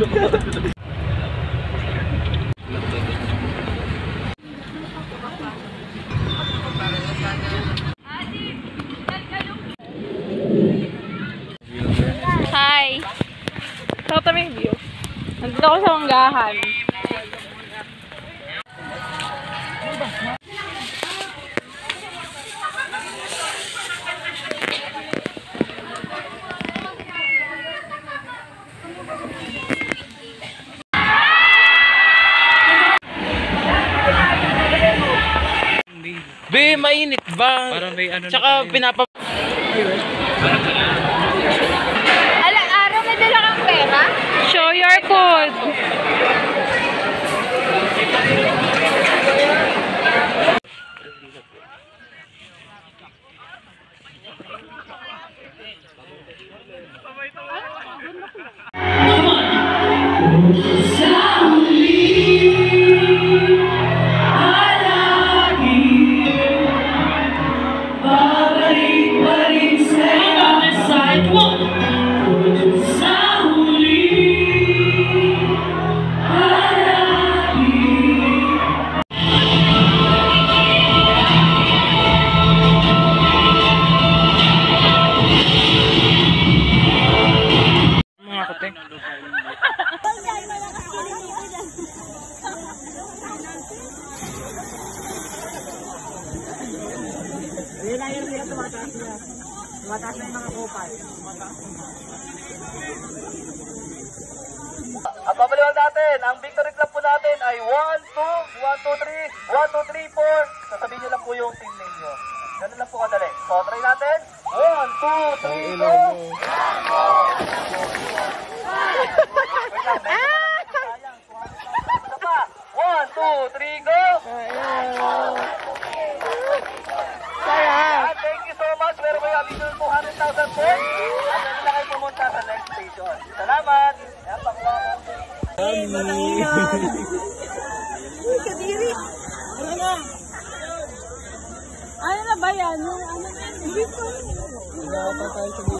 Hi! Saan kami yung view? Nandito ako sa Manggahan. Be, mainit ba? Parang may ano. Tsaka pinapa... Araw may dala kang pera? Show your code. Tumataas na yung mga kupal. Ang pabaliwan natin, ang victory club po natin ay 1, 2, 1, 2, 3, 1, 2, 3, 4. Sasabihin nyo lang po yung team name nyo. Ganun lang po kadali. So, try natin. 1, 2, 3, go! Wait lang, sayang. Isa pa. 1, 2, 3, go! Thank you so much. Meron kayo additional 200,000 points. At pwede na kayo pumunta sa next station. Salamat! Ayan, pakuha ko. Kadiri! Ano na? Ano na ba yan? Ano na yan? Hindi pa. Hindi pa tayo sa